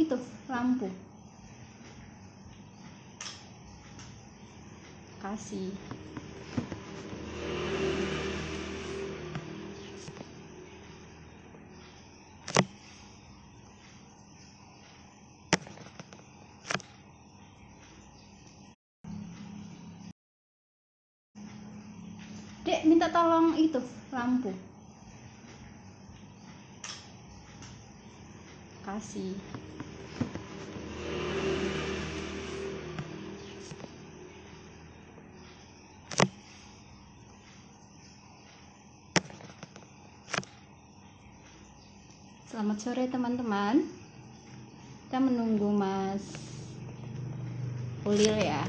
itu lampu. Kasih. Dek, minta tolong itu lampu. Kasih. Selamat sore teman-teman. Kita menunggu Mas Ulil ya.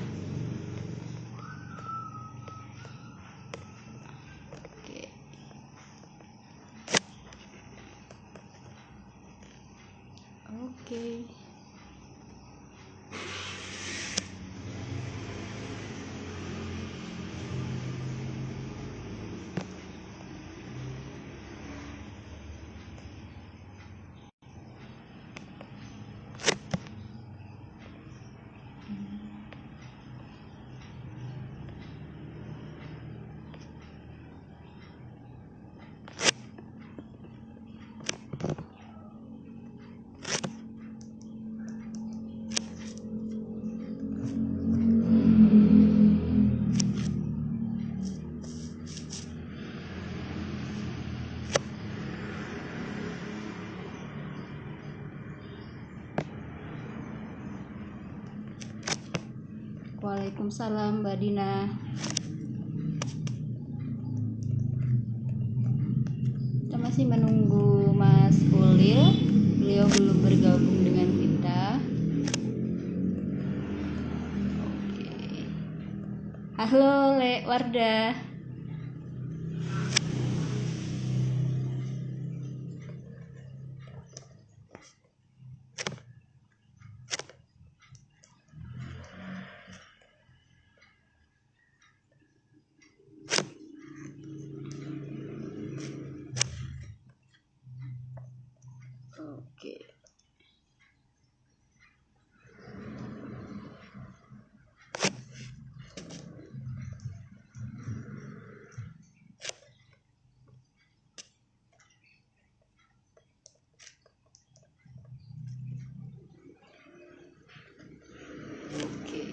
Oke. Oke. Waalaikumsalam Mbak Dina. Kita masih menunggu Mas Ulil. Beliau belum bergabung dengan kita. Oke. Halo Le Wardah. Oke. Oke.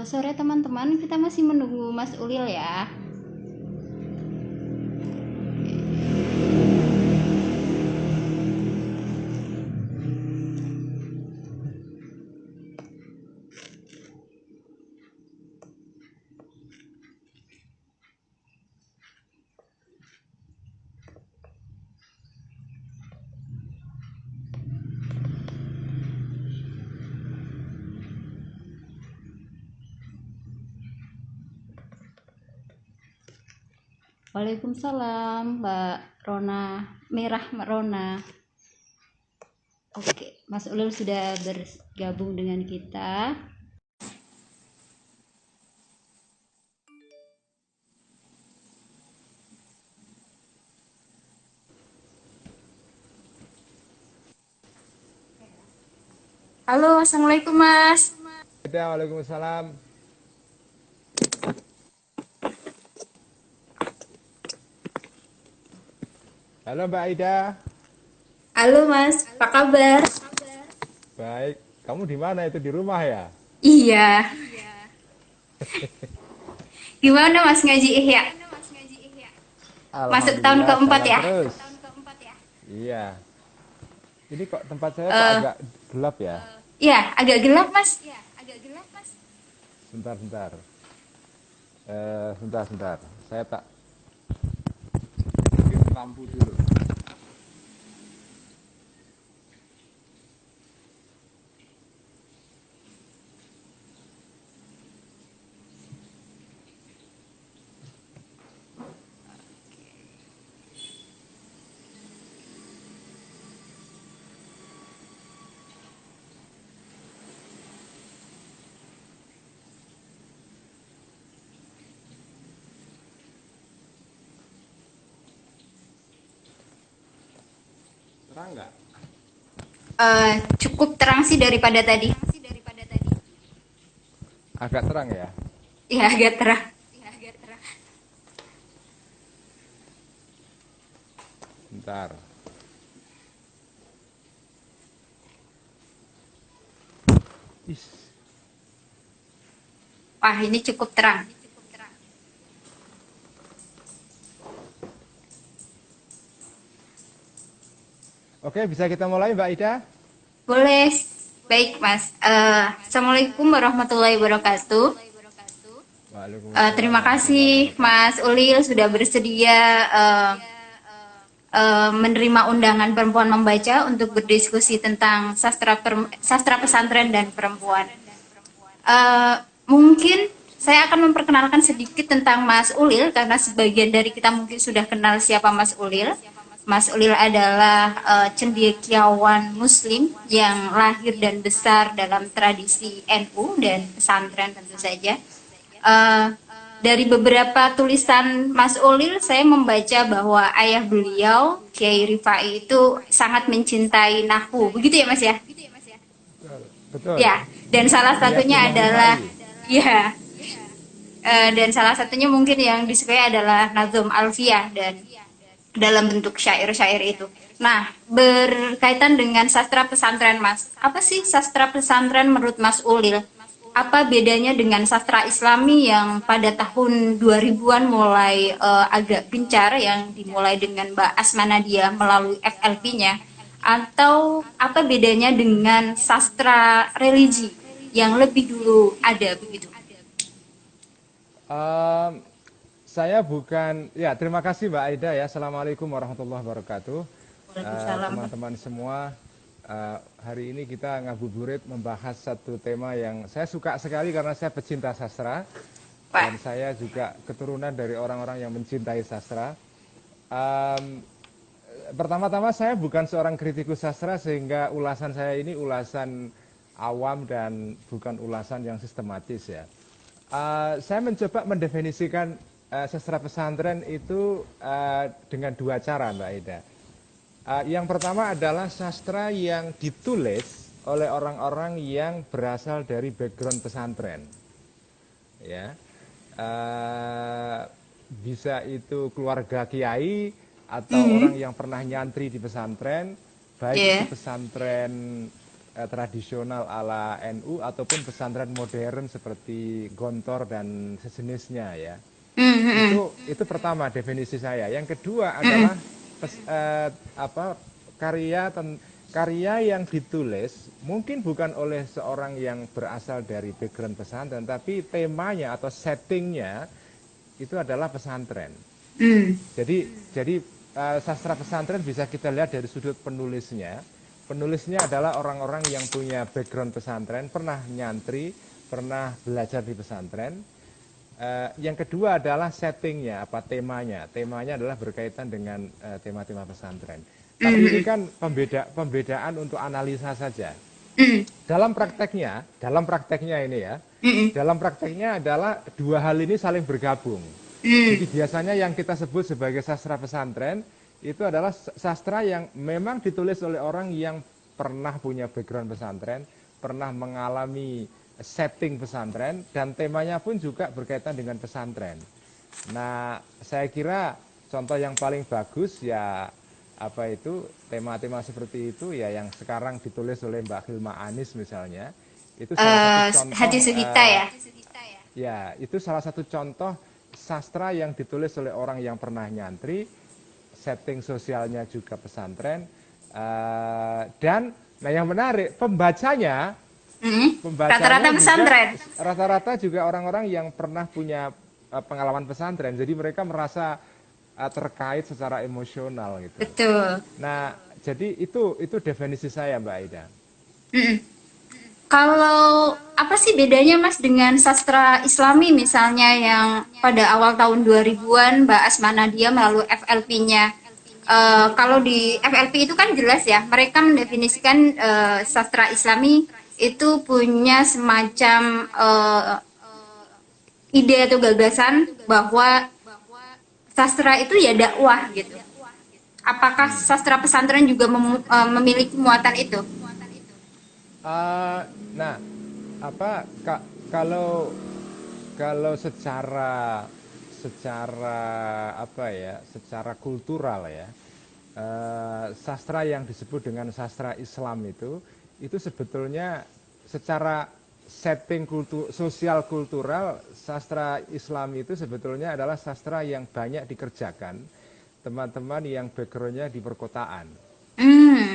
Sore teman-teman, kita masih menunggu Mas Ulil ya. Waalaikumsalam Mbak Rona, Merah Mbak Rona. Oke, Mas Ulil sudah bergabung dengan kita. Halo, Assalamualaikum Mas. Waalaikumsalam. Halo Mbak Aida. Halo Mas, apa kabar? Baik. Kamu di mana itu? Di rumah ya? Iya, gimana Mas ngaji Ihya? Masuk tahun Alhamdulillah keempat jalan ya? terus. Iya. Ini kok tempat saya kok Eh, agak gelap ya? iya, agak gelap Mas. Sebentar, sebentar. Sebentar, sebentar. Saya tak bikin lampu dulu. Terang nggak? Cukup terang sih daripada tadi. Agak terang ya? Iya, agak terang. Bentar. Is. Wah, ini cukup terang. Oke, bisa kita mulai Mbak Ida? Boleh. Baik Mas. Assalamualaikum warahmatullahi wabarakatuh. Waalaikumsalam Terima warahmatullahi kasih wabarakatuh. Mas Ulil sudah bersedia menerima undangan perempuan membaca untuk berdiskusi tentang sastra pesantren dan perempuan. Eh, Mungkin saya akan memperkenalkan sedikit tentang Mas Ulil karena sebagian dari kita mungkin sudah kenal siapa Mas Ulil. Mas Ulil adalah cendekiawan Muslim yang lahir dan besar dalam tradisi NU dan pesantren tentu saja. Eh, dari beberapa tulisan Mas Ulil, saya membaca bahwa ayah beliau, Kiai Rifai itu sangat mencintai nahwu. Begitu ya Mas ya? Betul. Betul. Ya, dan salah Niat satunya Imam adalah, Rifai. ya, dan salah satunya mungkin yang disukai adalah Nazom Alfiyah dan dalam bentuk syair-syair itu. Nah, berkaitan dengan sastra pesantren, Mas. Apa sih sastra pesantren menurut Mas Ulil? Apa bedanya dengan sastra Islami yang pada tahun 2000-an mulai agak gencar yang dimulai dengan Mbak Asma Nadia melalui FLP-nya? Atau apa bedanya dengan sastra religi yang lebih dulu ada begitu? Em, saya bukan, ya terima kasih Mbak Aida ya. Assalamualaikum warahmatullahi wabarakatuh. Waalaikumsalam. Teman-teman semua, hari ini kita ngabuburit membahas satu tema yang saya suka sekali karena saya pecinta sastra Pak. dan saya juga keturunan dari orang-orang yang mencintai sastra. Em, Pertama-tama saya bukan seorang kritikus sastra sehingga ulasan saya ini ulasan awam dan bukan ulasan yang sistematis ya. Saya mencoba mendefinisikan sastra pesantren itu dengan dua cara Mbak Ida. Yang pertama adalah sastra yang ditulis oleh orang-orang yang berasal dari background pesantren, ya. Eh, Bisa itu keluarga kiai atau orang yang pernah nyantri di pesantren, baik itu Ya. pesantren tradisional ala NU ataupun pesantren modern seperti Gontor dan sejenisnya ya. Itu pertama definisi saya. Yang kedua adalah karya karya yang ditulis mungkin bukan oleh seorang yang berasal dari background pesantren, tapi temanya atau settingnya itu adalah pesantren. Jadi sastra pesantren bisa kita lihat dari sudut penulisnya. Penulisnya adalah orang-orang yang punya background pesantren, pernah nyantri, pernah belajar di pesantren. Yang kedua adalah settingnya, apa temanya. Temanya adalah berkaitan dengan tema-tema pesantren. Tapi ini kan pembedaan untuk analisa saja. Dalam prakteknya ini ya, dalam prakteknya adalah dua hal ini saling bergabung. Jadi biasanya yang kita sebut sebagai sastra pesantren itu adalah sastra yang memang ditulis oleh orang yang pernah punya background pesantren, pernah mengalami setting pesantren, dan temanya pun juga berkaitan dengan pesantren. Nah, saya kira contoh yang paling bagus ya apa itu tema-tema seperti itu ya yang sekarang ditulis oleh Mbak Hilma Anis misalnya, itu salah satu contoh Hati Sugita ya. ya itu salah satu contoh sastra yang ditulis oleh orang yang pernah nyantri, setting sosialnya juga pesantren, dan nah yang menarik Rata-rata pembacanya juga pesantren. rata-rata juga orang-orang yang pernah punya pengalaman pesantren, jadi mereka merasa terkait secara emosional gitu. Betul. Nah, jadi itu definisi saya, Mbak Aida. Mm-mm. Kalau apa sih bedanya Mas dengan sastra Islami misalnya yang pada awal tahun 2000-an Mbak Asma Nadia melalui FLP-nya. Kalau di FLP itu kan jelas ya, mereka mendefinisikan sastra Islami itu punya semacam ide atau gagasan bahwa sastra itu ya dakwah gitu. Apakah sastra pesantren juga memiliki muatan itu? Uh, nah, kalau kalau secara apa ya, secara kultural ya, sastra yang disebut dengan sastra Islam itu sebetulnya secara setting sosial kultural, sastra Islam itu sebetulnya adalah sastra yang banyak dikerjakan teman-teman yang backgroundnya di perkotaan, Hmm,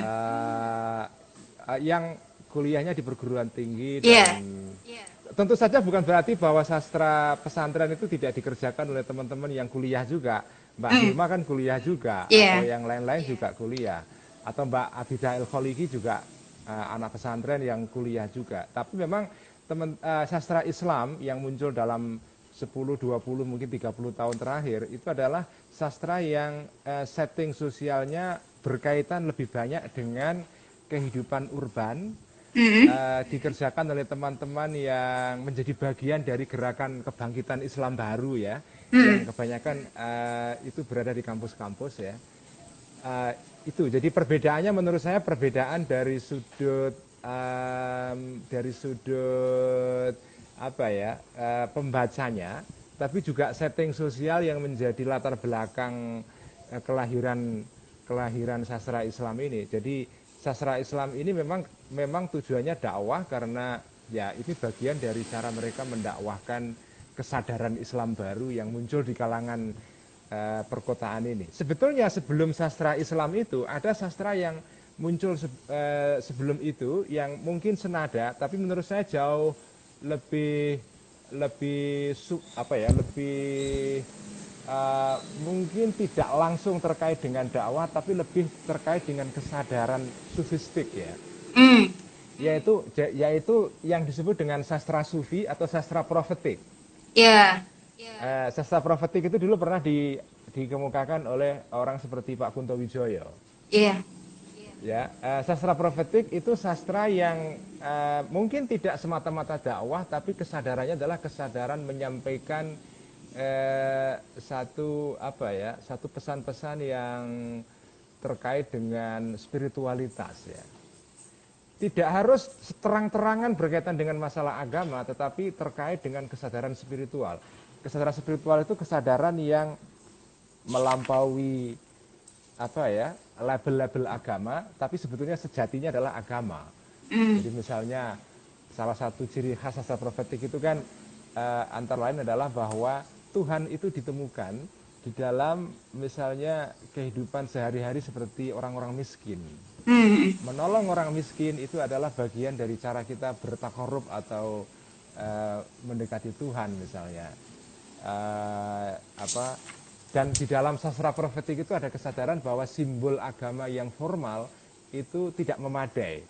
yang kuliahnya di perguruan tinggi, dan iya, tentu saja bukan berarti bahwa sastra pesantren itu tidak dikerjakan oleh teman-teman yang kuliah juga. Mbak hmm, Hilma kan kuliah juga, atau iya, yang lain-lain juga kuliah. Atau Mbak Abidah El Kholiki juga anak pesantren yang kuliah juga. Tapi memang sastra Islam yang muncul dalam 10, 20, mungkin 30 tahun terakhir itu adalah sastra yang setting sosialnya berkaitan lebih banyak dengan kehidupan urban, hmm, dikerjakan oleh teman-teman yang menjadi bagian dari gerakan kebangkitan Islam baru ya, yang hmm, kebanyakan itu berada di kampus-kampus ya. Itu jadi perbedaannya menurut saya perbedaan dari sudut apa ya, pembacanya, tapi juga setting sosial yang menjadi latar belakang kelahiran sastra Islam ini. Jadi sastra Islam ini memang tujuannya dakwah, karena ya ini bagian dari cara mereka mendakwahkan kesadaran Islam baru yang muncul di kalangan perkotaan ini. Sebetulnya sebelum sastra Islam itu ada sastra yang muncul sebelum itu yang mungkin senada, tapi menurut saya jauh lebih lebih apa ya, lebih mungkin tidak langsung terkait dengan dakwah, tapi lebih terkait dengan kesadaran sufistik ya, hmm, yaitu yang disebut dengan sastra sufi atau sastra profetik. iya, Sastra profetik itu dulu pernah dikemukakan oleh orang seperti Pak Kunto Wijoyo. iya, Ya, sastra profetik itu sastra yang mungkin tidak semata-mata dakwah, tapi kesadarannya adalah kesadaran menyampaikan satu pesan-pesan yang terkait dengan spiritualitas ya. Tidak harus terang-terangan berkaitan dengan masalah agama, tetapi terkait dengan kesadaran spiritual. Kesadaran spiritual itu kesadaran yang melampaui apa ya, label-label agama, tapi sebetulnya sejatinya adalah agama. hmm, Jadi misalnya salah satu ciri khas sastra profetik itu kan antara lain adalah bahwa Tuhan itu ditemukan di dalam misalnya kehidupan sehari-hari seperti orang-orang miskin. hmm, Menolong orang miskin itu adalah bagian dari cara kita bertakarub atau mendekati Tuhan misalnya. Apa dan di dalam sastra profetik itu ada kesadaran bahwa simbol agama yang formal itu tidak memadai,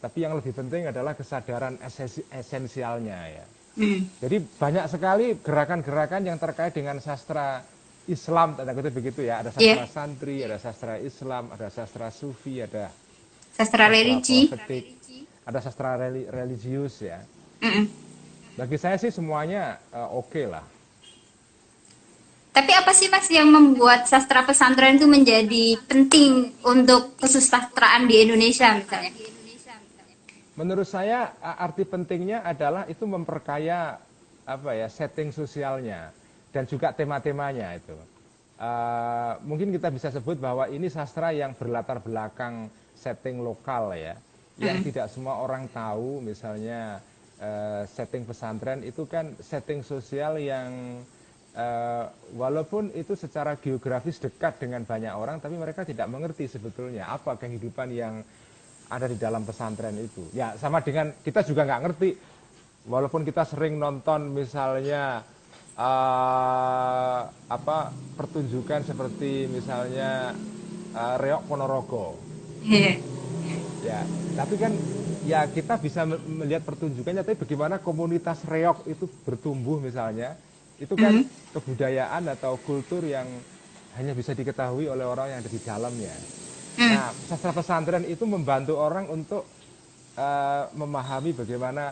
tapi yang lebih penting adalah kesadaran esensialnya ya. hmm, Jadi banyak sekali gerakan-gerakan yang terkait dengan sastra Islam, tanda kutip begitu ya. Ada iya, sastra santri, ada sastra Islam, ada sastra sufi, ada sastra sastra religi, profetik, ada sastra religius ya. hmm. Bagi saya sih semuanya oke lah. Tapi apa sih Mas yang membuat sastra pesantren itu menjadi penting untuk kesusastraan di Indonesia misalnya? Menurut saya arti pentingnya adalah itu memperkaya apa ya, setting sosialnya dan juga tema-temanya itu. mungkin kita bisa sebut bahwa ini sastra yang berlatar belakang setting lokal ya, yang tidak semua orang tahu. Misalnya setting pesantren itu kan setting sosial yang walaupun itu secara geografis dekat dengan banyak orang, tapi mereka tidak mengerti sebetulnya apa kehidupan yang ada di dalam pesantren itu. Ya sama dengan kita juga nggak ngerti, walaupun kita sering nonton misalnya pertunjukan seperti misalnya Reok Ponorogo. Iya. Ya, tapi kan ya kita bisa melihat pertunjukannya, tapi bagaimana komunitas reok itu bertumbuh misalnya, itu kan kebudayaan atau kultur yang hanya bisa diketahui oleh orang yang ada di dalamnya. Nah, sastra pesantren itu membantu orang untuk memahami bagaimana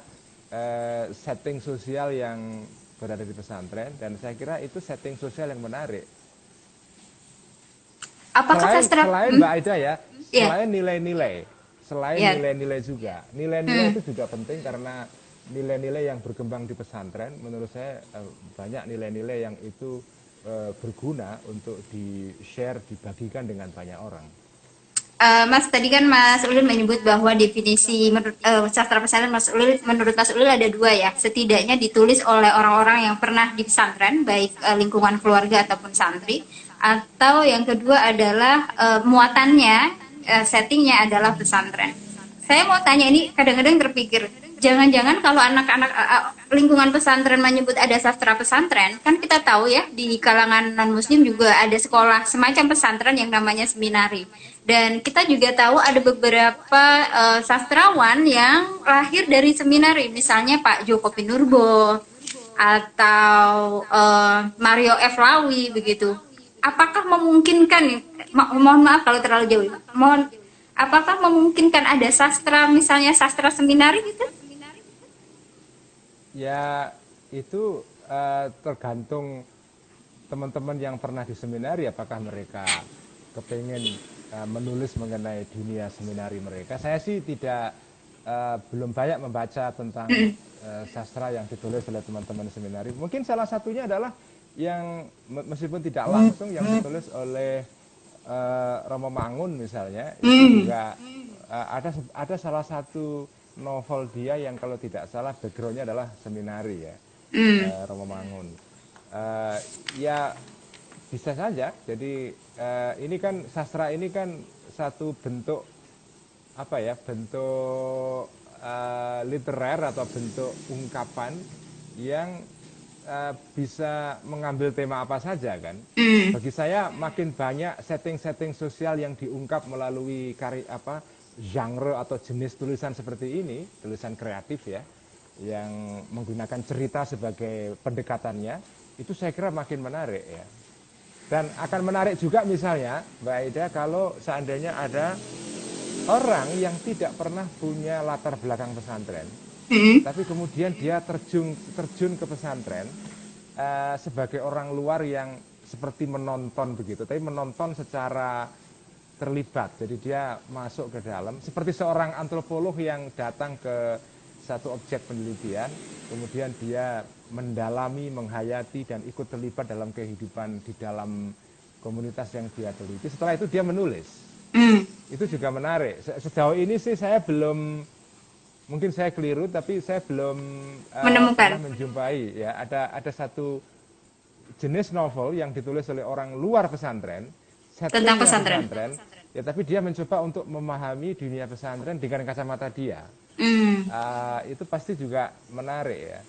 setting sosial yang berada di pesantren, dan saya kira itu setting sosial yang menarik. Apakah Selain Mbak Aida ya, Iya. selain nilai-nilai, Iya. nilai-nilai juga. Nilai-nilai itu juga penting, karena nilai-nilai yang berkembang di pesantren menurut saya banyak nilai-nilai yang itu berguna untuk di-share, dibagikan dengan banyak orang. Mas, tadi kan Mas Ulil menyebut bahwa definisi sastra pesantren menurut Mas Ulil ada dua ya, setidaknya ditulis oleh orang-orang yang pernah di pesantren, baik lingkungan keluarga ataupun santri, atau yang kedua adalah muatannya, settingnya adalah pesantren. Saya mau tanya, ini kadang-kadang terpikir, jangan-jangan kalau anak-anak lingkungan pesantren menyebut ada sastra pesantren, kan kita tahu ya di kalangan non-muslim juga ada sekolah semacam pesantren yang namanya seminari. Dan kita juga tahu ada beberapa sastrawan yang lahir dari seminari, misalnya Pak Joko Pinurbo atau Mario F. Lawi begitu. Apakah memungkinkan, mohon maaf kalau terlalu jauh, apakah memungkinkan ada sastra, misalnya sastra seminari gitu? Ya, itu tergantung teman-teman yang pernah di seminari, apakah mereka kepengen menulis mengenai dunia seminari mereka. Saya sih belum banyak membaca tentang sastra yang ditulis oleh teman-teman seminari. Mungkin salah satunya adalah yang meskipun tidak langsung yang ditulis oleh Romo Mangun misalnya, itu juga ada salah satu novel dia yang kalau tidak salah backgroundnya adalah seminari ya, Romo Mangun. Ya bisa saja. Jadi ini kan sastra ini kan satu bentuk apa ya, bentuk literer atau bentuk ungkapan yang bisa mengambil tema apa saja kan. Bagi saya makin banyak setting-setting sosial yang diungkap melalui genre atau jenis tulisan seperti ini, tulisan kreatif ya, yang menggunakan cerita sebagai pendekatannya, itu saya kira makin menarik ya. Dan akan menarik juga misalnya Mbak Aida kalau seandainya ada orang yang tidak pernah punya latar belakang pesantren, tapi kemudian dia terjun ke pesantren sebagai orang luar yang seperti menonton begitu, tapi menonton secara terlibat. Jadi dia masuk ke dalam seperti seorang antropolog yang datang ke satu objek penelitian, kemudian dia mendalami, menghayati dan ikut terlibat dalam kehidupan di dalam komunitas yang dia teliti. Setelah itu dia menulis. Itu juga menarik. Sejauh ini sih saya belum, mungkin saya keliru, tapi saya belum pernah menjumpai ya ada satu jenis novel yang ditulis oleh orang luar pesantren tentang pesantren. Ya, tapi dia mencoba untuk memahami dunia pesantren dengan kacamata dia. Itu pasti juga menarik ya.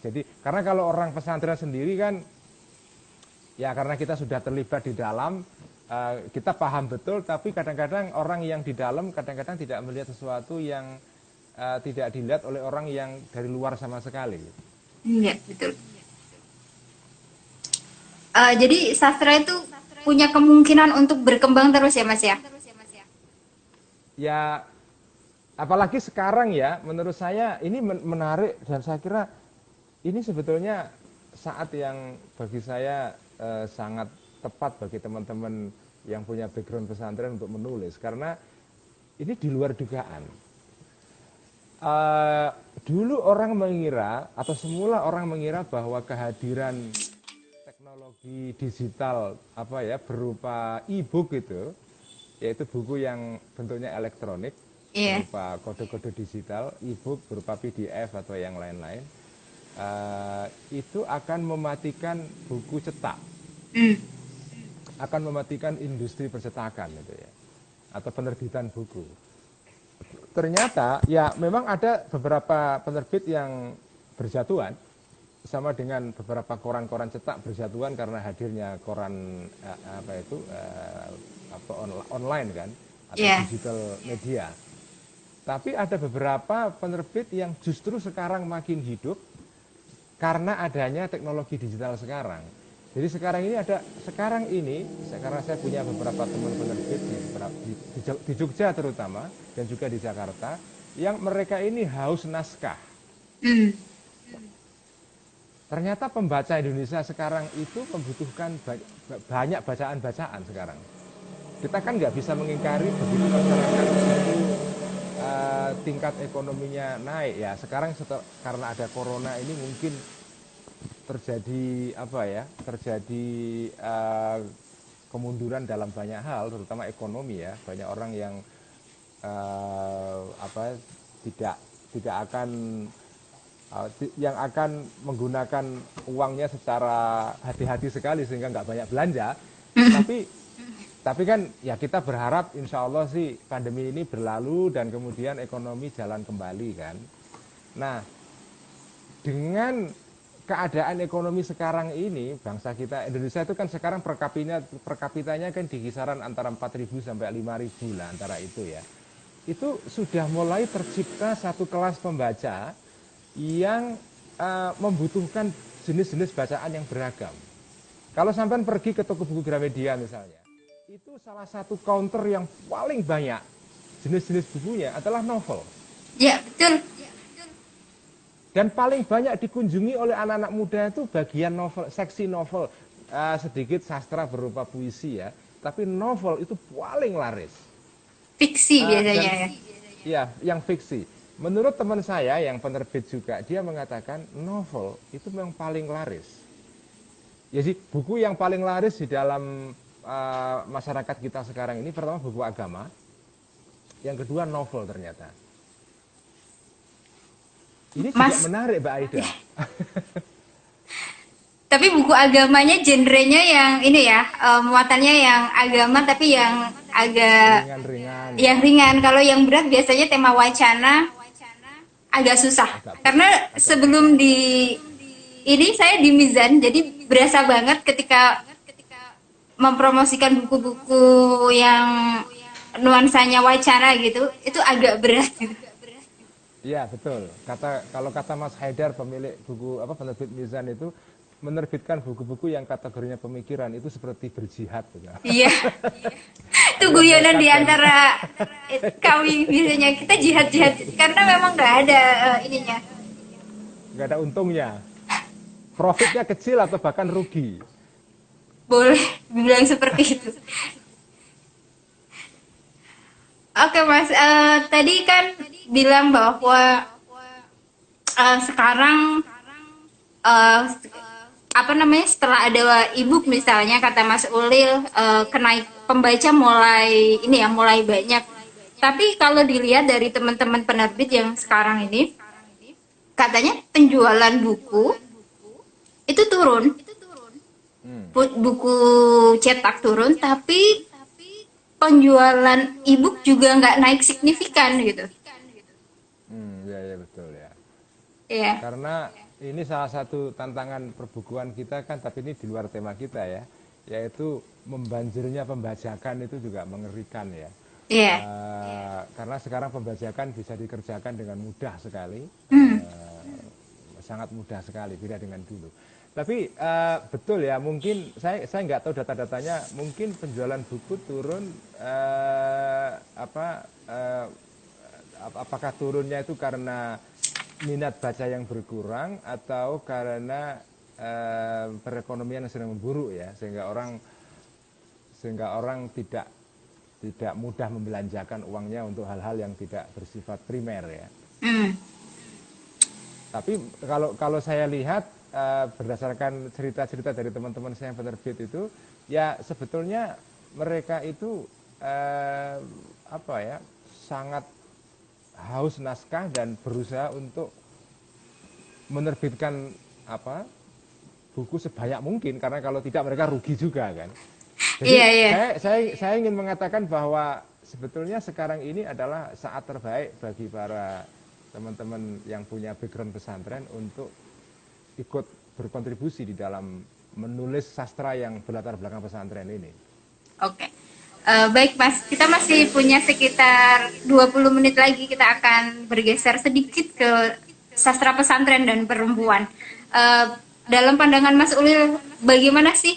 Jadi karena kalau orang pesantren sendiri kan, ya karena kita sudah terlibat di dalam, kita paham betul, tapi kadang-kadang orang yang di dalam kadang-kadang tidak melihat sesuatu yang tidak dilihat oleh orang yang dari luar sama sekali. Iya, betul. Jadi sastra itu punya kemungkinan untuk berkembang terus ya Mas ya? Ya, apalagi sekarang ya, menurut saya ini menarik, dan saya kira ini sebetulnya saat yang bagi saya sangat tepat bagi teman-teman yang punya background pesantren untuk menulis, karena ini di luar dugaan. Dulu orang mengira, atau semula orang mengira bahwa kehadiran teknologi teknologi digital apa ya berupa e-book itu, yaitu buku yang bentuknya elektronik Iya. berupa kode-kode digital, e-book berupa PDF atau yang lain-lain, itu akan mematikan buku cetak, Hmm. akan mematikan industri percetakan itu ya, atau penerbitan buku. Ternyata ya memang ada beberapa penerbit yang berjatuhan sama dengan beberapa koran-koran cetak berjatuhan karena hadirnya koran apa itu apa online kan atau Iya. digital media. Tapi ada beberapa penerbit yang justru sekarang makin hidup karena adanya teknologi digital sekarang. Jadi sekarang ini karena saya punya beberapa teman penerbit di Jogja terutama dan juga di Jakarta yang mereka ini haus naskah. Hmm. Ternyata pembaca Indonesia sekarang itu membutuhkan banyak bacaan-bacaan sekarang. Kita kan nggak bisa mengingkari begitu masyarakat itu tingkat ekonominya naik ya. Sekarang karena ada corona ini mungkin terjadi apa ya? Terjadi kemunduran dalam banyak hal, terutama ekonomi ya. Banyak orang yang apa tidak akan yang akan menggunakan uangnya secara hati-hati sekali sehingga nggak banyak belanja. Tapi kan ya kita berharap insya Allah sih pandemi ini berlalu dan kemudian ekonomi jalan kembali kan. Nah dengan keadaan ekonomi sekarang ini bangsa kita Indonesia itu kan sekarang per kapitanya kan di kisaran antara 4.000 sampai 5.000 lah antara itu ya. Itu sudah mulai tercipta satu kelas pembaca yang membutuhkan jenis-jenis bacaan yang beragam. Kalau sampai pergi ke toko buku Gramedia misalnya, itu salah satu counter yang paling banyak jenis-jenis bukunya adalah novel. Ya, betul. Dan paling banyak dikunjungi oleh anak-anak muda itu bagian novel, seksi novel, sedikit sastra berupa puisi ya, tapi novel itu paling laris. Fiksi biasanya Dan ya. ya, yang fiksi. Menurut teman saya yang penerbit juga, dia mengatakan novel itu memang paling laris. Jadi buku yang paling laris di dalam masyarakat kita sekarang ini pertama buku agama, yang kedua novel ternyata. Ini juga Mas, menarik Mbak Aida. tapi buku agamanya genrenya yang ini ya, muatannya yang agama tapi yang agak Ringan-ringan yang ya. ringan. Kalau yang berat biasanya tema wacana agak susah. Agak Karena agak sebelum susah. di ini saya di Mizan, jadi berasa banget ketika mempromosikan buku-buku yang nuansanya wacana gitu, itu agak berat gitu. Iya betul. Kalau kata Mas Haidar pemilik buku apa penerbit Mizan itu menerbitkan buku-buku yang kategorinya pemikiran itu seperti berjihad gitu. Iya, itu Artinya guyonan nekat di kan. antara kami biasanya kita jihad-jihad karena memang nggak ada ininya. Nggak ada untungnya. Profitnya kecil atau bahkan rugi. Boleh bilang seperti itu. Oke Mas, tadi kan bilang bahwa sekarang eh, apa namanya setelah ada e-book misalnya kata Mas Ulil kenaik pembaca mulai ini ya mulai banyak. Tapi kalau dilihat dari teman-teman penerbit yang sekarang ini katanya penjualan buku itu turun. Hmm. Buku cetak turun tapi penjualan e-book juga nggak naik signifikan gitu. Ya, ya betul ya. Iya. Karena ini salah satu tantangan perbukuan kita kan, tapi ini di luar tema kita ya, yaitu membanjirnya pembajakan itu juga mengerikan ya. Iya. Karena sekarang pembajakan bisa dikerjakan dengan mudah sekali, sangat mudah sekali, beda dengan dulu. Tapi betul ya, mungkin saya nggak tahu data-datanya, mungkin penjualan buku turun apakah turunnya itu karena minat baca yang berkurang atau karena perekonomian yang sedang memburuk ya, sehingga orang tidak mudah membelanjakan uangnya untuk hal-hal yang tidak bersifat primer ya. Hmm. Tapi kalau saya lihat berdasarkan cerita-cerita dari teman-teman saya yang penerbit itu, ya sebetulnya mereka itu apa ya, sangat haus naskah dan berusaha untuk menerbitkan apa buku sebanyak mungkin, karena kalau tidak mereka rugi juga kan. Jadi Iya, iya. saya ingin mengatakan bahwa sebetulnya sekarang ini adalah saat terbaik bagi para teman-teman yang punya background pesantren untuk ikut berkontribusi di dalam menulis sastra yang berlatar belakang pesantren ini. Oke. Baik Mas, kita masih punya sekitar 20 menit lagi, kita akan bergeser sedikit ke sastra pesantren dan perempuan. Eh, dalam pandangan Mas Ulil, bagaimana sih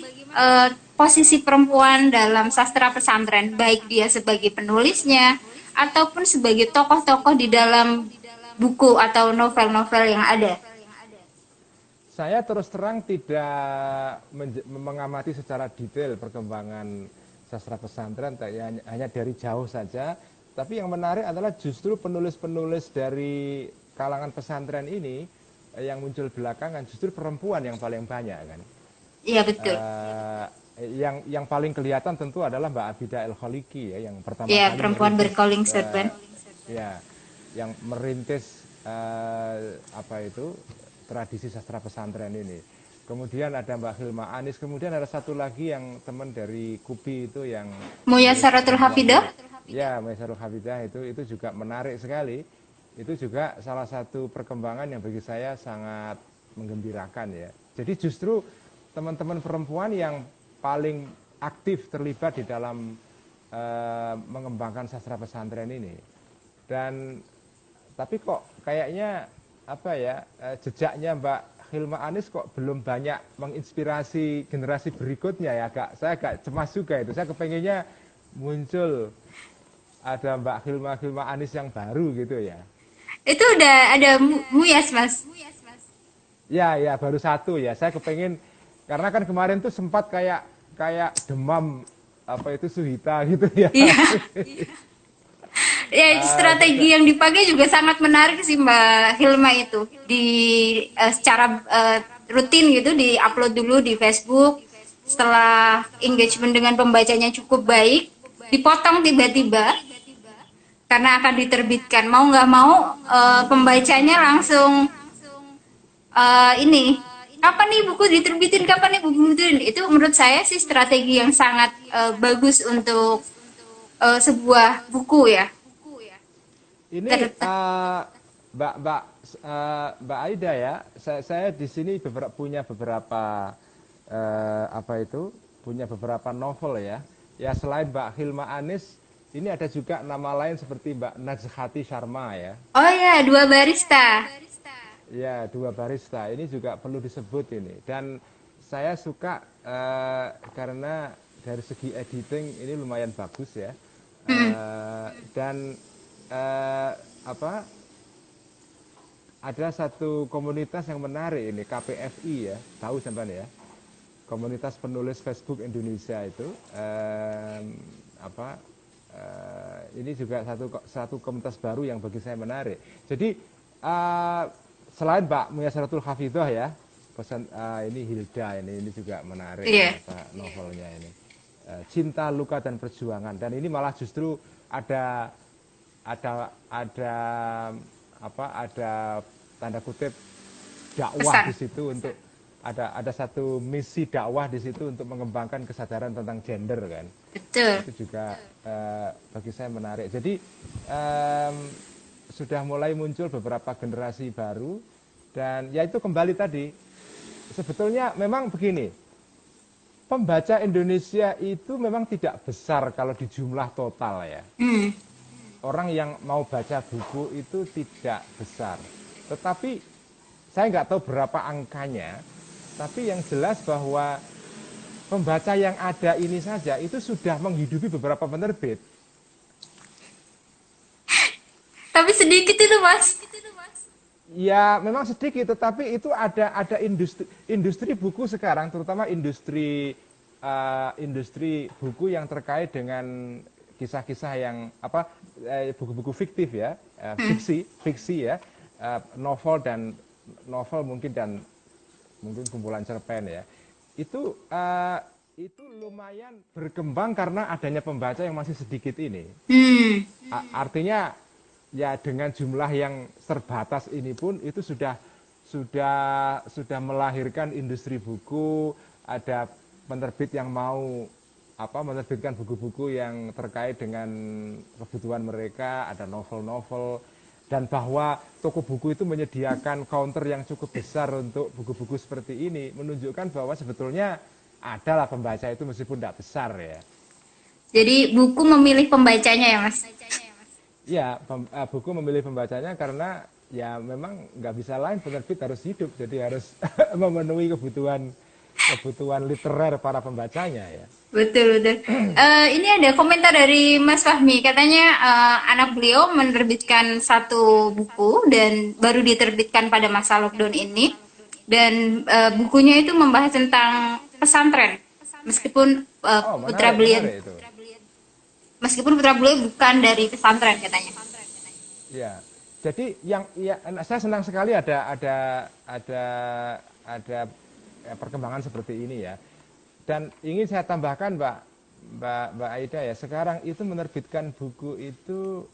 posisi perempuan dalam sastra pesantren, baik dia sebagai penulisnya ataupun sebagai tokoh-tokoh di dalam buku atau novel-novel yang ada? Saya terus terang tidak mengamati secara detail perkembangan sastra pesantren, hanya dari jauh saja. Tapi yang menarik adalah justru penulis-penulis dari kalangan pesantren ini yang muncul belakangan justru perempuan yang paling banyak kan. Iya betul. Yang paling kelihatan tentu adalah Mbak Abida El Khaliki ya, yang pertama Iya, kali perempuan merintis berkalung serban. ya, yang merintis apa itu tradisi sastra pesantren ini. Kemudian ada Mbak Hilma Anis, kemudian ada satu lagi yang teman dari KUPI itu yang menulis Muyasaratul perempuan. Hafidah. Ya, Maisarul Hafidah itu juga menarik sekali. Itu juga salah satu perkembangan yang bagi saya sangat menggembirakan ya. Jadi justru teman-teman perempuan yang paling aktif terlibat di dalam mengembangkan sastra pesantren ini. Dan tapi kok kayaknya apa ya, jejaknya Mbak Hilma Anis kok belum banyak menginspirasi generasi berikutnya ya, saya agak cemas juga itu. Saya kepengennya muncul ada Mbak Hilma Anis yang baru gitu ya. Itu udah ada Muyas, Mas. Ya baru satu ya. Saya kepengen, karena kan kemarin tuh sempat kayak demam apa itu Suhita gitu ya. Iya. Ya, strategi yang dipakai juga sangat menarik sih Mbak Hilma itu. Di secara rutin gitu di-upload dulu di Facebook. Setelah engagement dengan pembacanya cukup baik, dipotong tiba-tiba karena akan diterbitkan. Mau nggak mau pembacanya langsung ini kapan nih buku diterbitin, kapan nih buku diterbitin. Itu menurut saya sih strategi yang sangat bagus untuk sebuah buku ya. Ini Mbak Aida ya, saya di sini punya beberapa punya beberapa novel ya. Ya selain Mbak Hilma Anis, ini ada juga nama lain seperti Mbak Najhati Sharma ya. Oh ya, dua barista. Ya, dua barista. Ini juga perlu disebut ini. Dan saya suka karena dari segi editing ini lumayan bagus ya. Dan ada satu komunitas yang menarik ini, KPFI ya, tahu sampean ya, komunitas penulis Facebook Indonesia itu ini juga satu komunitas baru yang bagi saya menarik. Jadi selain Mbak Muyasaratul Hafidhah ya, ini Hilda ini juga menarik novelnya ini, Cinta, Luka dan Perjuangan. Dan ini malah justru ada tanda kutip dakwah di situ, untuk ada satu misi dakwah di situ untuk mengembangkan kesadaran tentang gender kan. Betul. Itu juga bagi saya menarik. Jadi sudah mulai muncul beberapa generasi baru, dan ya itu kembali tadi, sebetulnya memang begini, pembaca Indonesia itu memang tidak besar kalau di jumlah total ya. Orang yang mau baca buku itu tidak besar. Tetapi saya nggak tahu berapa angkanya, tapi yang jelas bahwa pembaca yang ada ini saja itu sudah menghidupi beberapa penerbit. Tapi sedikit itu, Mas. Ya memang sedikit, tetapi itu ada industri buku sekarang, terutama industri buku yang terkait dengan kisah-kisah yang buku-buku fiktif ya, fiksi ya, novel mungkin dan mungkin kumpulan cerpen ya. Itu lumayan berkembang karena adanya pembaca yang masih sedikit ini. Hmm. Artinya ya dengan jumlah yang terbatas ini pun itu sudah melahirkan industri buku, ada penerbit yang mau menerbitkan buku-buku yang terkait dengan kebutuhan mereka, ada novel-novel, dan bahwa toko buku itu menyediakan counter yang cukup besar untuk buku-buku seperti ini menunjukkan bahwa sebetulnya adalah pembaca itu meskipun tidak besar ya. Jadi buku memilih pembacanya ya Mas? Ya, buku memilih pembacanya karena ya memang nggak bisa lain, penerbit harus hidup, jadi harus memenuhi kebutuhan literer para pembacanya ya. Betul, betul. Ini ada komentar dari Mas Fahmi, katanya anak beliau menerbitkan satu buku dan baru diterbitkan pada masa lockdown ini, dan bukunya itu membahas tentang pesantren, meskipun Oh, putra menarik, beliau menarik itu. bukan dari pesantren katanya. Ya, jadi saya senang sekali ada perkembangan seperti ini ya. Dan ingin saya tambahkan Mbak Aida ya, sekarang itu menerbitkan buku itu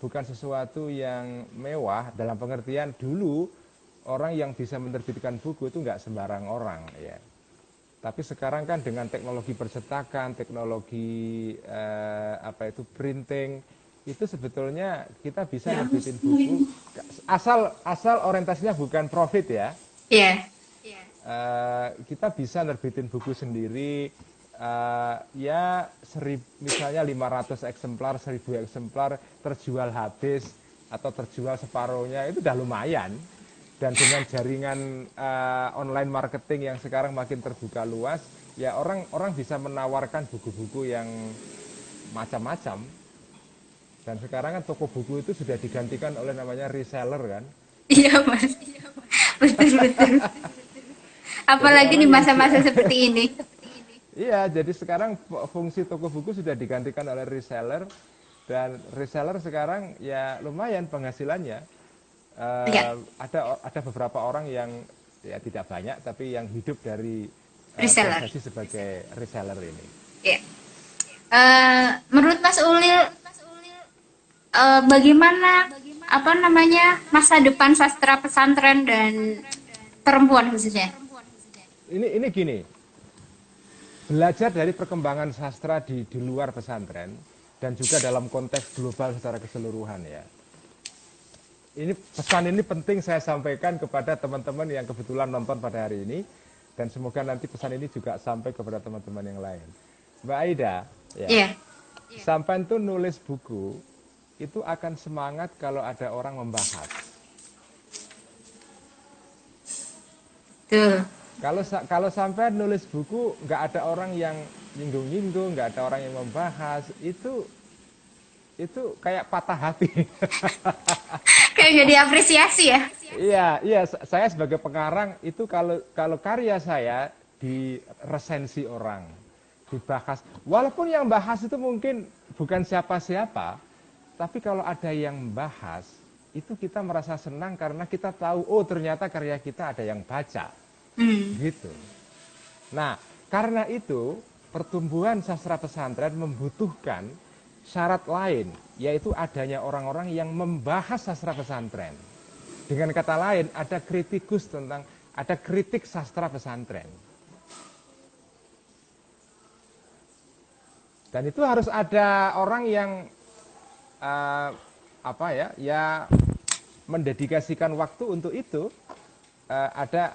bukan sesuatu yang mewah dalam pengertian dulu orang yang bisa menerbitkan buku itu nggak sembarang orang ya. Tapi sekarang kan dengan teknologi percetakan, teknologi printing, itu sebetulnya kita bisa nerbitin buku asal orientasinya bukan profit ya. Iya. Kita bisa nerbitin buku sendiri, misalnya 500 eksemplar, 1000 eksemplar terjual habis atau terjual separuhnya, itu udah lumayan. Dan dengan jaringan online marketing yang sekarang makin terbuka luas, ya orang bisa menawarkan buku-buku yang macam-macam. Dan sekarang kan toko buku itu sudah digantikan oleh namanya reseller kan. Iya Mas, betul betul. Jadi Apalagi di orang yang masa-masa seperti ini. iya, jadi sekarang fungsi toko buku sudah digantikan oleh reseller, dan reseller sekarang ya lumayan penghasilannya. Iya, Ada beberapa orang yang ya tidak banyak tapi yang hidup dari reseller. profesi sebagai reseller ini. Iya. Menurut Mas Ulil, bagaimana apa namanya masa depan sastra pesantren dan perempuan khususnya? Ini gini, belajar dari perkembangan sastra di luar pesantren dan juga dalam konteks global secara keseluruhan ya. Pesan ini penting saya sampaikan kepada teman-teman yang kebetulan nonton pada hari ini, dan semoga nanti pesan ini juga sampai kepada teman-teman yang lain. Mbak Aida, ya, Iya. sampai itu nulis buku itu akan semangat kalau ada orang membahas. Tuh. Kalau sampai nulis buku nggak ada orang yang nyinggung-nyinggung, nggak ada orang yang membahas, itu kayak patah hati. Kayak nggak diapresiasi ya? Iya, saya sebagai pengarang itu kalau karya saya diresensi orang, dibahas, walaupun yang bahas itu mungkin bukan siapa-siapa, tapi kalau ada yang bahas, itu kita merasa senang karena kita tahu, oh ternyata karya kita ada yang baca. Gitu. Nah, karena itu pertumbuhan sastra pesantren membutuhkan syarat lain, yaitu adanya orang-orang yang membahas sastra pesantren. Dengan kata lain, ada kritik sastra pesantren. Dan itu harus ada orang yang mendedikasikan waktu untuk itu. Ada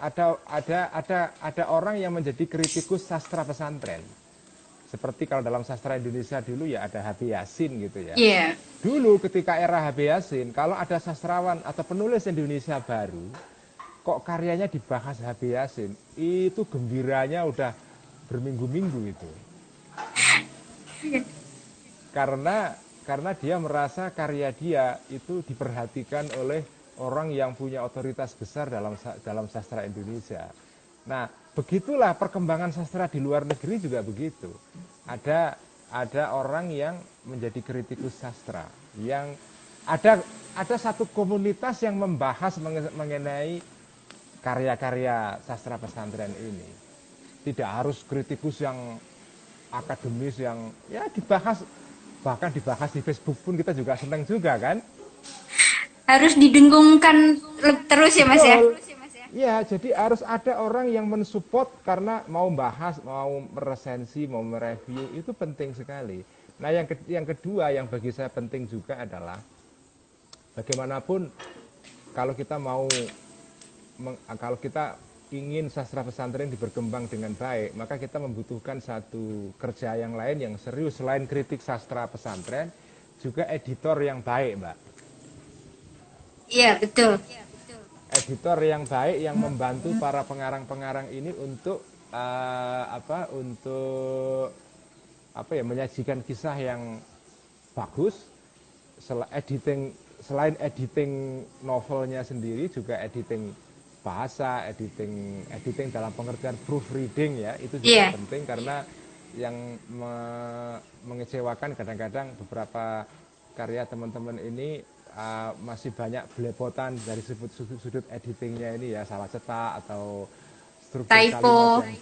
orang yang menjadi kritikus sastra pesantren. Seperti kalau dalam sastra Indonesia dulu ya ada H.B. Yasin gitu ya. Iya. Dulu ketika era H.B. Yasin, kalau ada sastrawan atau penulis Indonesia baru, kok karyanya dibahas H.B. Yasin, itu gembiranya udah berminggu-minggu itu. Karena dia merasa karya dia itu diperhatikan oleh orang yang punya otoritas besar dalam sastra Indonesia. Nah, begitulah perkembangan sastra di luar negeri juga begitu. Ada orang yang menjadi kritikus sastra, yang ada satu komunitas yang membahas mengenai karya-karya sastra pesantren ini. Tidak harus kritikus yang akademis yang ya dibahas, bahkan dibahas di Facebook pun kita juga senang juga kan. Harus didengungkan terus ya Mas ya. Betul. Ya, jadi harus ada orang yang mensupport karena mau bahas, mau meresensi, mau mereview, itu penting sekali. Nah, yang kedua yang bagi saya penting juga adalah bagaimanapun kalau kita mau kalau kita ingin sastra pesantren berkembang dengan baik, maka kita membutuhkan satu kerja yang lain yang serius selain kritik sastra pesantren, juga editor yang baik, Mbak. Iya, betul. Editor yang baik yang membantu para pengarang-pengarang ini untuk menyajikan kisah yang bagus. Selain editing novelnya sendiri, juga editing bahasa, editing dalam pengertian proofreading ya, itu juga penting karena yang mengecewakan kadang-kadang beberapa karya teman-teman ini masih banyak belepotan dari sudut editingnya ini ya, salah cetak atau struktur Typo. kalimat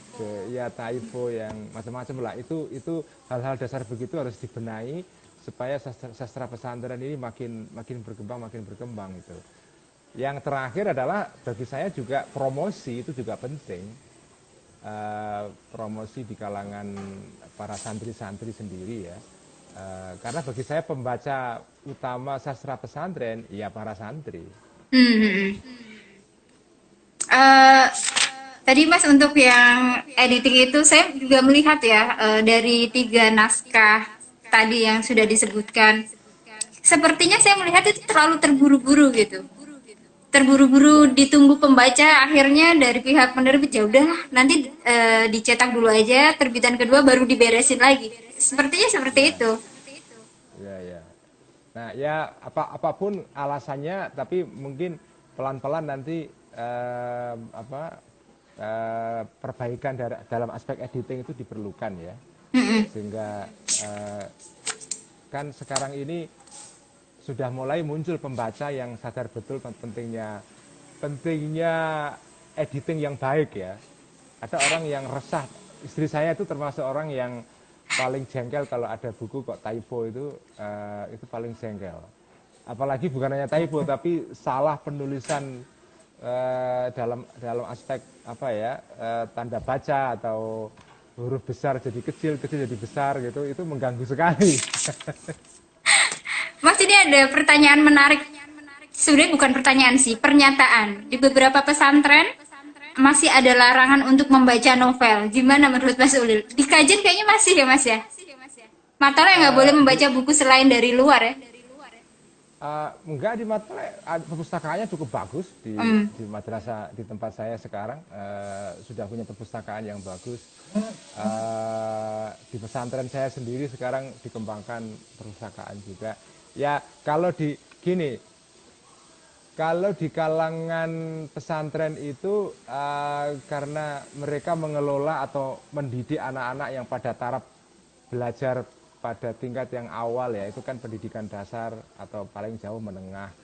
yang typo yang macam-macam lah. Itu hal-hal dasar begitu harus dibenahi supaya sastra pesantren ini makin berkembang itu. Yang terakhir adalah bagi saya juga promosi itu juga penting. Promosi di kalangan para santri-santri sendiri ya. Karena bagi saya pembaca utama sastra pesantren ya para santri. Tadi Mas untuk yang editing itu saya juga melihat ya dari 3 naskah tadi yang sudah disebutkan. Sepertinya saya melihat itu terlalu terburu-buru gitu. Terburu-buru ditunggu pembaca, akhirnya dari pihak penerbit ya udahlah nanti dicetak dulu aja, terbitan kedua baru diberesin lagi. Sepertinya seperti itu. Ya. Nah ya apapun alasannya, tapi mungkin pelan-pelan nanti perbaikan dalam aspek editing itu diperlukan ya, sehingga kan sekarang ini sudah mulai muncul pembaca yang sadar betul pentingnya editing yang baik ya. Ada orang yang resah, istri saya itu termasuk orang yang paling jengkel kalau ada buku kok typo itu paling jengkel. Apalagi bukan hanya typo tapi salah penulisan dalam aspek tanda baca atau huruf besar jadi kecil jadi besar gitu, itu mengganggu sekali. Mas, ini ada pertanyaan menarik. Sebenarnya bukan pertanyaan sih, pernyataan. Di beberapa pesantren masih ada larangan untuk membaca novel. Gimana menurut Mas Ulil? Di Kajen kayaknya masih ya Mas ya? Matanya nggak boleh membaca buku selain dari luar ya? Enggak, di Matele perpustakaannya cukup bagus di madrasah di tempat saya sekarang, sudah punya perpustakaan yang bagus. Di pesantren saya sendiri sekarang dikembangkan perpustakaan juga. Ya kalau di kalangan pesantren itu karena mereka mengelola atau mendidik anak-anak yang pada taraf belajar pada tingkat yang awal ya, itu kan pendidikan dasar atau paling jauh menengah.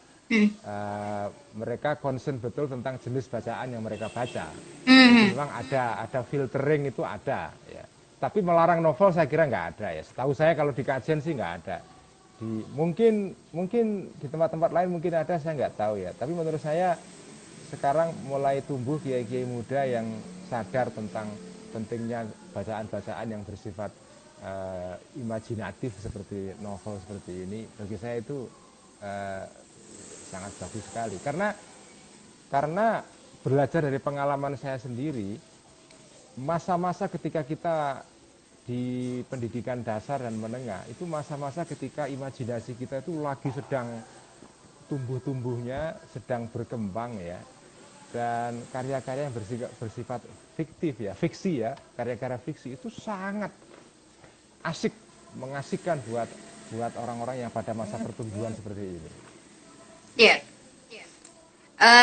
Mereka concern betul tentang jenis bacaan yang mereka baca. Jadi memang ada filtering, itu ada ya. Tapi melarang novel saya kira nggak ada ya. Setahu saya kalau di kajian sih nggak ada. Mungkin di tempat-tempat lain mungkin ada, saya nggak tahu ya. Tapi menurut saya sekarang mulai tumbuh kiai-kiai muda yang sadar tentang pentingnya bacaan-bacaan yang bersifat imajinatif seperti novel seperti ini. Bagi saya itu sangat bagus sekali karena belajar dari pengalaman saya sendiri, masa-masa ketika kita di pendidikan dasar dan menengah itu masa-masa ketika imajinasi kita itu lagi sedang tumbuh-tumbuhnya, sedang berkembang ya, dan karya-karya yang bersifat fiktif ya, fiksi ya, karya-karya fiksi itu sangat asik, mengasihkan buat orang-orang yang pada masa pertumbuhan seperti ini. Iya.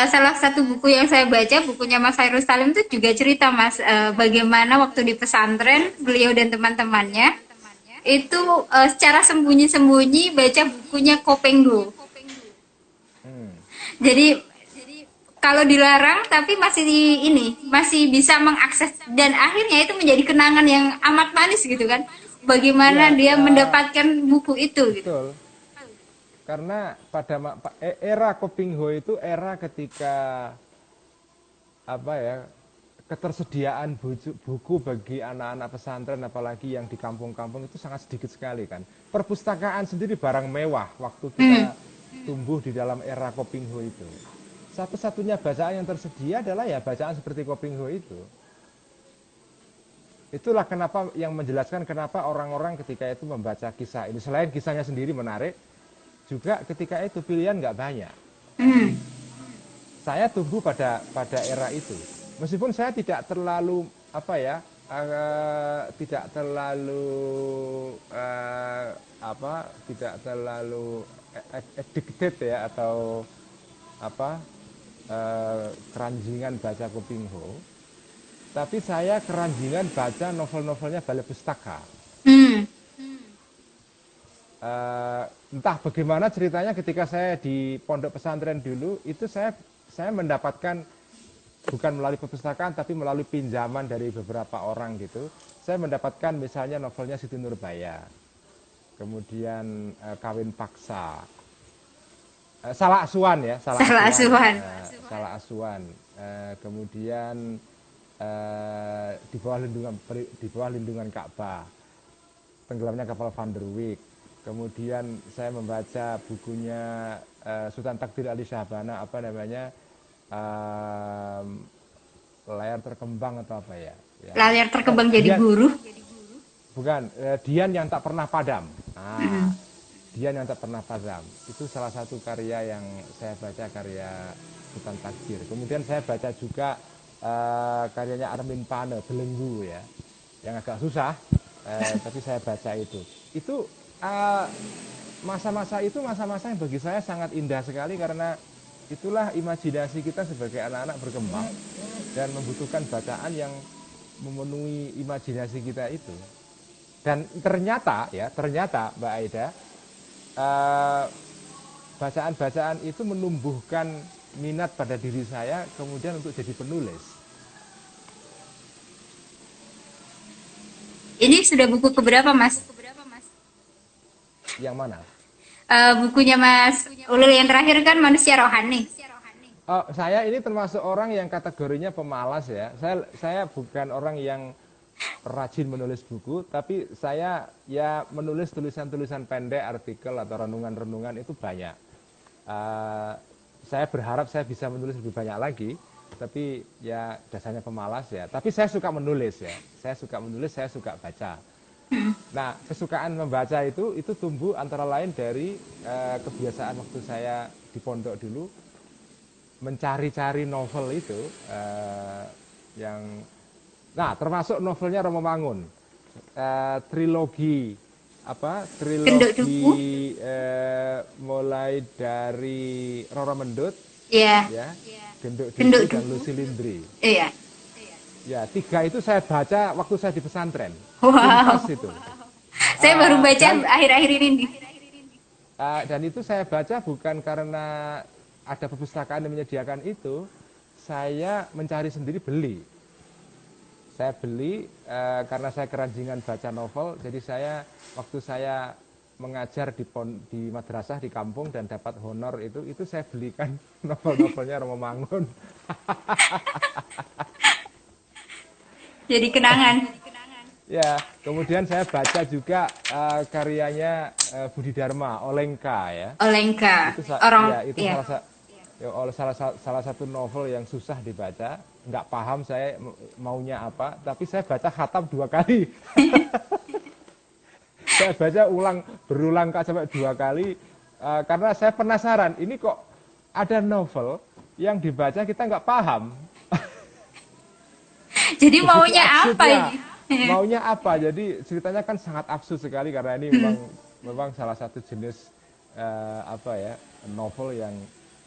Salah satu buku yang saya baca, bukunya Mas Hairul Salim itu juga cerita Mas, bagaimana waktu di pesantren beliau dan teman-temannya itu secara sembunyi-sembunyi baca bukunya Kopenggo. Jadi kalau dilarang tapi masih masih bisa mengakses dan akhirnya itu menjadi kenangan yang amat manis gitu kan. Bagaimana Ya, dia mendapatkan buku itu gitu. betul. Karena pada era Kopingho itu era ketika apa ya, ketersediaan buku bagi anak-anak pesantren apalagi yang di kampung-kampung itu sangat sedikit sekali kan. Perpustakaan sendiri barang mewah waktu kita tumbuh di dalam era Kopingho itu. Satu-satunya bacaan yang tersedia adalah ya bacaan seperti Kopingho itu. Itulah kenapa yang menjelaskan kenapa orang-orang ketika itu membaca kisah ini. Selain kisahnya sendiri menarik, juga ketika itu pilihan nggak banyak. Saya tumbuh pada era itu. Meskipun saya tidak terlalu apa ya, tidak terlalu tidak terlalu addicted ya atau apa keranjingan baca Kopingho, tapi saya keranjingan baca novel-novelnya Balai Pustaka. Hmm. Entah bagaimana ceritanya ketika saya di pondok pesantren dulu itu saya mendapatkan bukan melalui perpustakaan tapi melalui pinjaman dari beberapa orang gitu. Saya mendapatkan misalnya novelnya Siti Nurbaya, kemudian Kawin Paksa, Salah Asuhan ya, Salah asuhan. Salah Asuhan. Kemudian di bawah lindungan Ka'bah, Tenggelamnya Kapal Van der Wijk. Kemudian saya membaca bukunya Sultan Takdir Ali Syahbana, apa namanya, Layar Terkembang atau apa ya? Layar Terkembang Jadi Guru. Bukan, Dian yang Tak Pernah Padam. Dian yang Tak Pernah Padam. Itu salah satu karya yang saya baca, karya Sultan Takdir. Kemudian saya baca juga karyanya Armin Pane, Belenggu ya, yang agak susah, tapi saya baca itu. Itu masa-masa itu masa-masa yang bagi saya sangat indah sekali karena itulah imajinasi kita sebagai anak-anak berkembang dan membutuhkan bacaan yang memenuhi imajinasi kita itu. Dan ternyata Mbak Aida, bacaan-bacaan itu menumbuhkan minat pada diri saya kemudian untuk jadi penulis. Ini sudah buku keberapa, Mas? Yang mana? Bukunya Mas Ulul yang terakhir kan Manusia Rohani. Oh, saya ini termasuk orang yang kategorinya pemalas ya. Saya bukan orang yang rajin menulis buku, tapi saya ya menulis tulisan-tulisan pendek, artikel atau renungan-renungan itu banyak. Saya berharap saya bisa menulis lebih banyak lagi, tapi ya dasarnya pemalas ya. Tapi saya suka menulis ya. Saya suka menulis, saya suka baca. Nah, kesukaan membaca itu tumbuh antara lain dari kebiasaan waktu saya di pondok dulu mencari-cari novel itu yang, nah termasuk novelnya Romo Mangun, trilogi mulai dari Roro Mendut, Iya. ya, Genduk Genduk Dudu dan Dudu. Lucy Lindri. Iya. Ya, 3 itu saya baca waktu saya di pesantren. Wow. Tuntas itu. Saya baru baca Dan akhir-akhir ini nih. dan itu saya baca bukan karena ada perpustakaan yang menyediakan itu, saya mencari sendiri, beli. Saya beli karena saya keranjingan baca novel, jadi saya waktu saya mengajar di madrasah di kampung dan dapat honor itu saya belikan novel-novelnya Romo Mangun. Jadi kenangan. Ya, kemudian saya baca juga karyanya Budi Dharma, Olengka ya. Olengka. Itu Iya. salah satu novel yang susah dibaca, nggak paham saya maunya apa, tapi saya baca khatam 2 kali. Saya baca berulang sampai 2 kali karena saya penasaran, ini kok ada novel yang dibaca kita nggak paham. Jadi maunya apa Absurdnya. ini? Maunya apa? Jadi ceritanya kan sangat absurd sekali karena ini memang salah satu jenis novel yang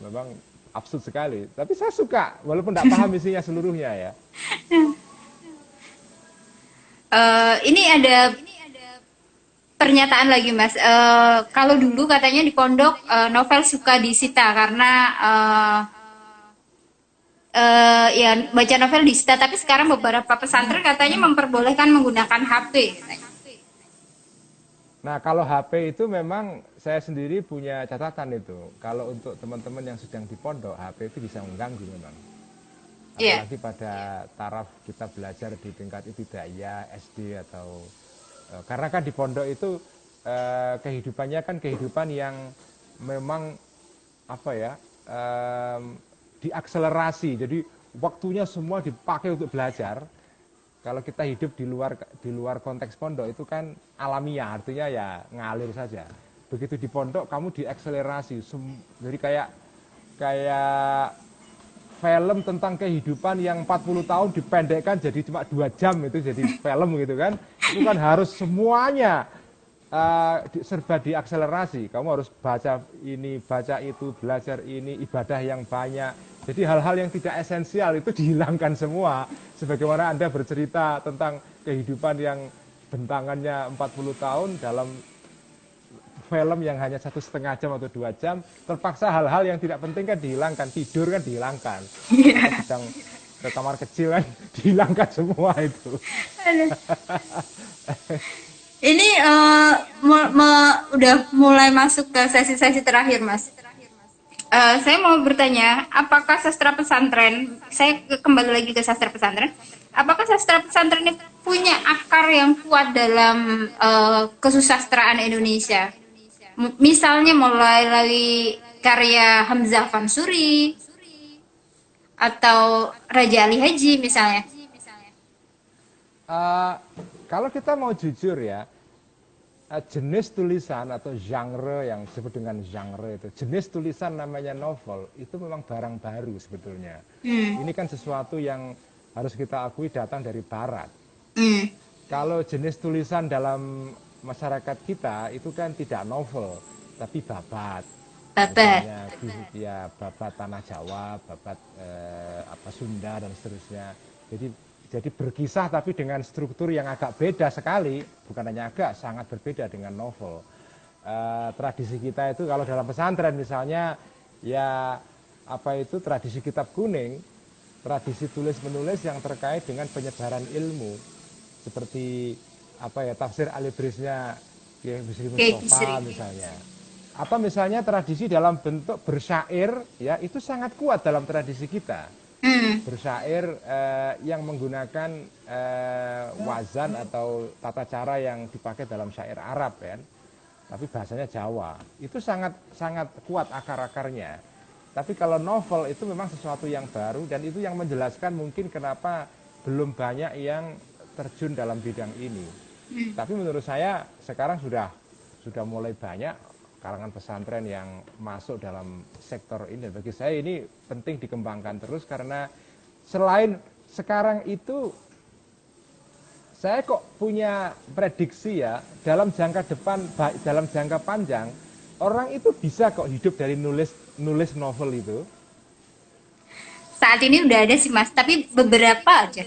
memang absurd sekali. Tapi saya suka walaupun tidak paham isinya seluruhnya ya. Ini ada pernyataan lagi, Mas. Kalau dulu katanya di pondok novel suka disita karena ya baca novel disita, tapi sekarang beberapa pesantren katanya memperbolehkan menggunakan HP katanya. Nah, kalau HP itu memang saya sendiri punya catatan itu. Kalau untuk teman-teman yang sedang di pondok, HP itu bisa mengganggu memang. Iya. Apalagi pada taraf kita belajar di tingkat ibtidaiyah, SD atau karena kan di pondok itu kehidupannya kan kehidupan yang memang apa ya diakselerasi. Jadi waktunya semua dipakai untuk belajar. Kalau kita hidup di luar konteks pondok itu kan alamiah, artinya ya ngalir saja. Begitu di pondok kamu diakselerasi, jadi kayak film tentang kehidupan yang 40 tahun dipendekkan jadi cuma 2 jam itu jadi film gitu kan. Itu kan harus semuanya serba diakselerasi. Kamu harus baca ini, baca itu, belajar ini, ibadah yang banyak. Jadi hal-hal yang tidak esensial itu dihilangkan semua. Sebagaimana Anda bercerita tentang kehidupan yang bentangannya 40 tahun dalam film yang hanya 1,5 jam atau 2 jam, terpaksa hal-hal yang tidak penting kan dihilangkan, tidur kan dihilangkan, atau sedang ke kamar kecil kan dihilangkan semua itu. Ini udah mulai masuk ke sesi-sesi terakhir, Mas. Saya mau bertanya, apakah sastra pesantren, saya kembali lagi ke sastra pesantren, apakah sastra pesantren ini punya akar yang kuat dalam kesusastraan Indonesia? Misalnya mulai dari karya Hamzah Fansuri atau Raja Ali Haji misalnya. Uh, Kalau kita mau jujur ya, jenis tulisan atau genre yang disebut dengan genre itu, jenis tulisan namanya novel, itu memang barang baru sebetulnya. Ini kan sesuatu yang harus kita akui datang dari barat. Kalau jenis tulisan dalam masyarakat kita itu kan tidak novel, tapi babat. Babat. Misalnya ya babat tanah Jawa, babat Sunda dan seterusnya. Jadi berkisah tapi dengan struktur yang agak beda sekali, bukan hanya agak, sangat berbeda dengan novel. Tradisi kita itu kalau dalam pesantren misalnya, ya apa itu tradisi kitab kuning, tradisi tulis menulis yang terkait dengan penyebaran ilmu, seperti apa ya tafsir Al-Ibrisnya Kiai Bisri Mustafa misalnya. Atau misalnya tradisi dalam bentuk bersyair, ya itu sangat kuat dalam tradisi kita. Bersyair yang menggunakan wazan atau tata cara yang dipakai dalam syair Arab kan, tapi bahasanya Jawa. Itu sangat sangat kuat akar-akarnya. Tapi kalau novel itu memang sesuatu yang baru dan itu yang menjelaskan mungkin kenapa belum banyak yang terjun dalam bidang ini. Tapi menurut saya sekarang sudah mulai banyak kalangan pesantren yang masuk dalam sektor ini. Bagi saya ini penting dikembangkan terus karena selain sekarang itu saya kok punya prediksi ya dalam jangka depan, dalam jangka panjang orang itu bisa kok hidup dari nulis novel itu. Saat ini udah ada sih Mas, tapi beberapa aja.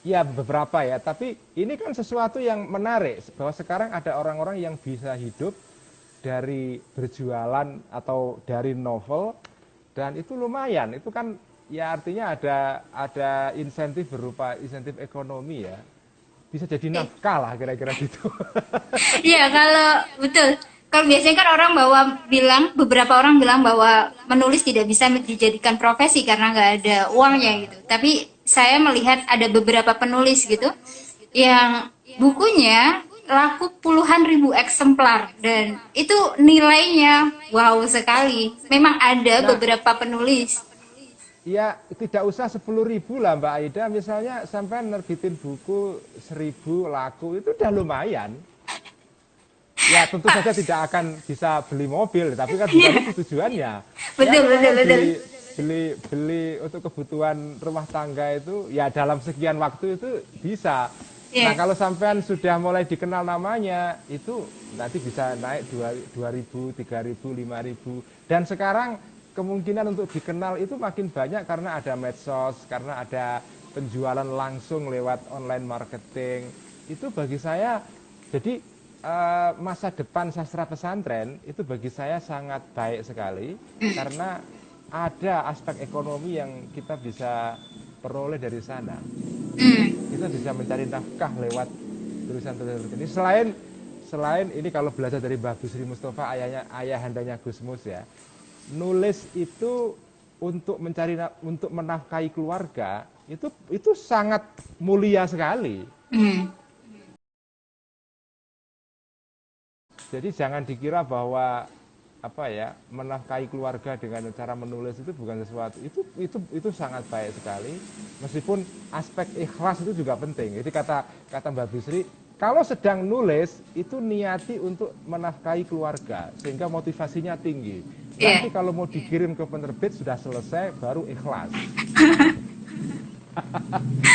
Ya beberapa ya, tapi ini kan sesuatu yang menarik bahwa sekarang ada orang-orang yang bisa hidup dari berjualan atau dari novel dan itu lumayan. Itu kan ya artinya ada insentif berupa insentif ekonomi ya. Bisa jadi nafkah lah kira-kira gitu. Iya, kalau betul. Kalau biasanya kan beberapa orang bilang bahwa menulis tidak bisa dijadikan profesi karena nggak ada uangnya gitu. Tapi saya melihat ada beberapa penulis gitu yang bukunya laku puluhan ribu eksemplar dan itu nilainya wow sekali. Memang ada Nah, beberapa penulis. ya tidak usah 10.000 lah Mbak Aida, misalnya sampai nerbitin buku 1.000 laku itu udah lumayan. Ya tentu saja tidak akan bisa beli mobil, tapi kan bukan itu tujuannya. Betul, Ya betul, betul. beli untuk kebutuhan rumah tangga itu ya dalam sekian waktu itu bisa. Nah Yeah. kalau sampean sudah mulai dikenal namanya itu nanti bisa naik 2.000, 3.000, 5.000 dan sekarang kemungkinan untuk dikenal itu makin banyak karena ada medsos, karena ada penjualan langsung lewat online marketing. Itu bagi saya jadi masa depan sastra pesantren itu bagi saya sangat baik sekali karena ada aspek ekonomi yang kita bisa peroleh dari sana. Kita bisa mencari nafkah lewat tulisan-tulisan ini. Selain ini kalau belajar dari Mbah Busri Mustafa, ayahandanya Gus Mus ya, nulis itu untuk untuk menafkahi keluarga itu sangat mulia sekali. Jadi jangan dikira bahwa menafkahi keluarga dengan cara menulis itu bukan sesuatu itu sangat baik sekali, meskipun aspek ikhlas itu juga penting. Jadi kata Mbak Bisri, kalau sedang nulis itu niati untuk menafkahi keluarga sehingga motivasinya tinggi. Nanti kalau mau dikirim ke penerbit sudah selesai baru ikhlas.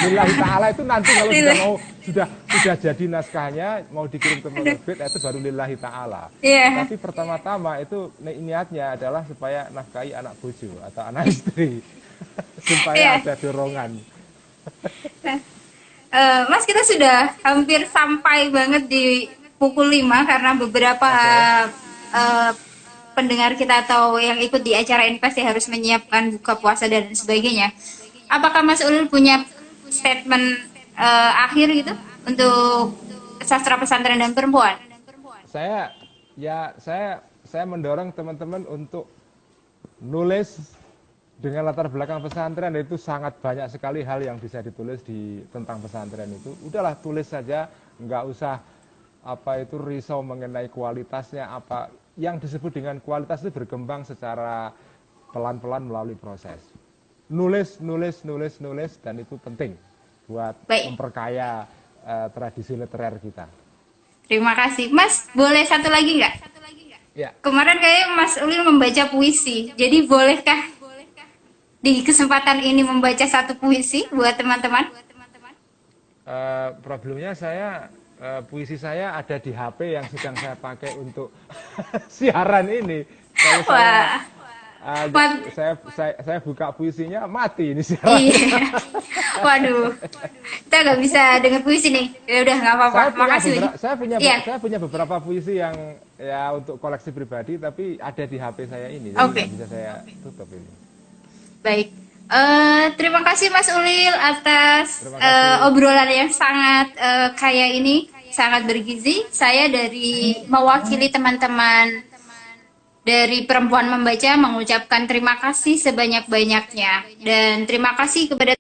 Lillahi ta'ala itu nanti kalau sudah jadi naskahnya mau dikirim ke penerbit itu baru lillahi ta'ala. Tapi pertama-tama itu niatnya adalah supaya nafkahi anak bojo atau anak istri supaya ada dorongan. Mas, kita sudah hampir sampai banget di pukul 5 karena beberapa pendengar kita atau yang ikut di acara ini pasti harus menyiapkan buka puasa dan sebagainya. Apakah Mas Ulil punya statement akhir gitu untuk sastra pesantren dan perempuan? Saya mendorong teman-teman untuk nulis dengan latar belakang pesantren. Itu sangat banyak sekali hal yang bisa ditulis tentang pesantren itu. Udahlah tulis saja, nggak usah risau mengenai kualitasnya. Yang disebut dengan kualitas itu berkembang secara pelan-pelan melalui proses. Nulis, dan itu penting buat memperkaya tradisi literer kita. Terima kasih. Mas, boleh satu lagi nggak? Ya. Kemarin kayak Mas Ulil membaca puisi, jadi bolehkah di kesempatan ini membaca satu puisi buat teman-teman? Problemnya puisi saya ada di HP yang sedang saya pakai untuk siaran ini. Kalau saya buka puisinya mati ini siaran. Iya. Waduh, kita nggak bisa dengar puisi nih. Ya udah nggak apa-apa. Makasih. Saya punya beberapa puisi yang ya untuk koleksi pribadi, tapi ada di HP saya ini. Jadi nggak bisa saya tutup ini. Baik. Terima kasih Mas Ulil atas obrolan yang sangat kaya ini, sangat bergizi. Saya dari mewakili teman-teman dari Perempuan Membaca mengucapkan terima kasih sebanyak-banyaknya dan terima kasih kepada